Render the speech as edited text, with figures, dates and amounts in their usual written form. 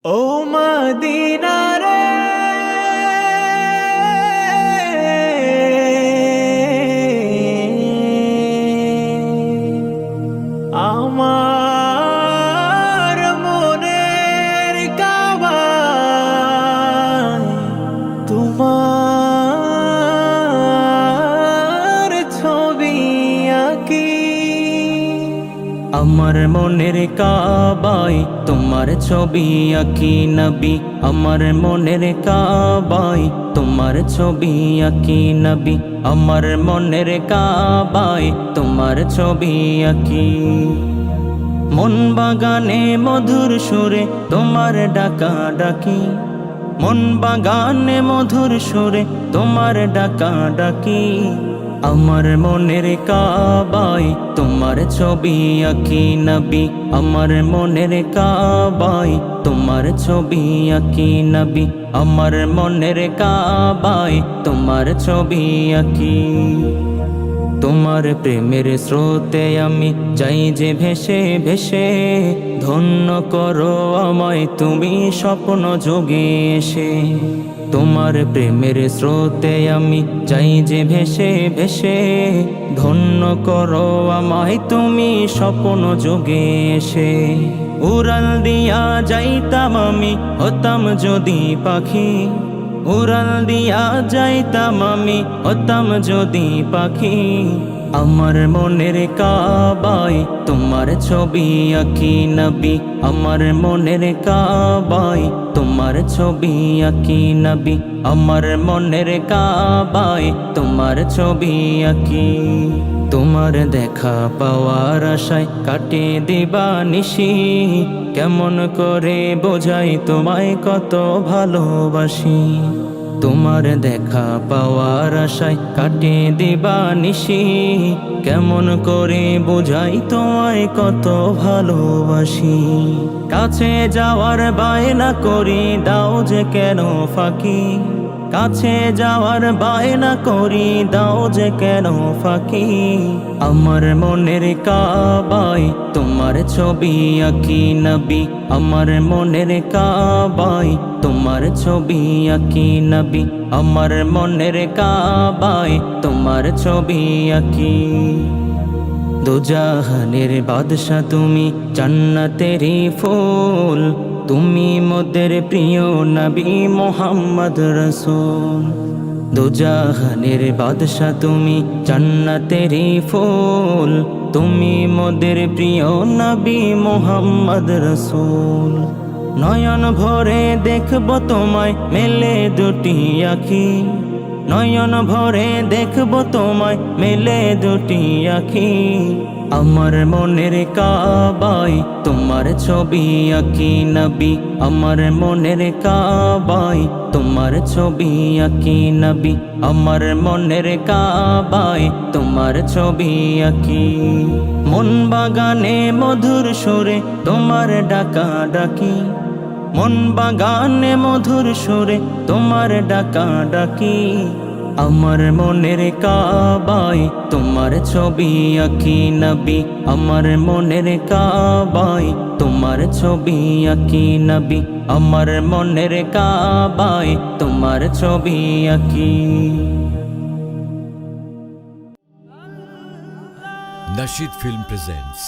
ও Medina রে, আমার মনের কাবা তোমার ছবি আঁকি। আমার মনের কাবায় তোমার ছবি আঁকি নবী, আমার মনের কাবায় তোমার ছবি আঁকি নবী, আমার মনের কাবায় তোমার ছবি আঁকি। মন বাগানে মধুর সুরে তোমার ডাকা ডাকি, মন বাগানে মধুর সুরে তোমার ডাকা ডাকি। আমার মনের কাবায় তোমার ছবি আঁকি নবী, আমার মনের কাবায় তোমার ছবি আঁকি নবী, আমার মনের কাবায় তোমার ছবি আঁকি। তোমার প্রেমের স্রোতে আমি যাই যে ভেসে ভেসে, ধন্য করো আমায় তুমি স্বপ্ন যোগে এসে। তোমার প্রেমের স্রোতে আমি যাই যে ভেসে ভেসে, ধন্য করো আমায় তুমি স্বপ্ন যোগে এসে। উড়াল দিয়া যাইতাম আমি হতাম যদি পাখি, উড়াল দিয়া যাইতাম আমি হতাম যদি পাখি। আমার মনের কাবায় তোমার ছবি আঁকি নবী, আমার মনের কাবায় তোমার ছবি আঁকি নবী, আমার মনের কাবায় তোমার ছবি আঁকি। তোমার দেখা পাওয়ার আশায় কাটে দিবা নিশি, কেমন করে বোঝাই তোমায় কত ভালোবাসি। তোমার দেখা পাওয়ার আশায় কাটে দিবা নিশি, কেমন করে বোঝাই তোমায় কত ভালোবাসি। কাছে যাওয়ার বায়না করি দাও যে কেন ফাঁকি, কাছে যাওয়ার বায়না করি দাও যে কেন ফাঁকি। আমার মনের কাবায় তোমার ছবি আঁকি নবী, আমার মনের কাবায় তোমার ছবি আঁকি নবী, আমার মনের কাবায় তোমার ছবি আঁকি। দোজাহানের বাদশা তুমি জান্নাতেরই ফুল, তুমি মোদের প্রিয় নবী মোহাম্মদ রসূল। দোজাহানের বাদশা তুমি জান্নাতেরই ফুল, তুমি মোদের প্রিয় নবী মোহাম্মদ রসূল। নয়ন ভরে দেখব তোমায় মেলে দুটি আঁখি, নয়ন ভরে দেখব তোমায় মেলে দুটি আঁখি। আমার মনের কাবায় তোমার ছবি আঁকি নবী, আমার মনের কাবায় তোমার ছবি আঁকি নবী, আমার মনের কাবায় তোমার ছবি আঁকি। মন বাগানে মধুর সুরে তোমার ডাকা ডাকি, মন বাগানে মধুর সুরে তোমার ডাকা ডাকি। আমার মনের কাবায় তোমার ছবি আঁকি নবী, আমার মনের কাবায় তোমার ছবি আঁকি নবী, আমার মনের কাবায় তোমার ছবি আঁকি। Nasheed Film presents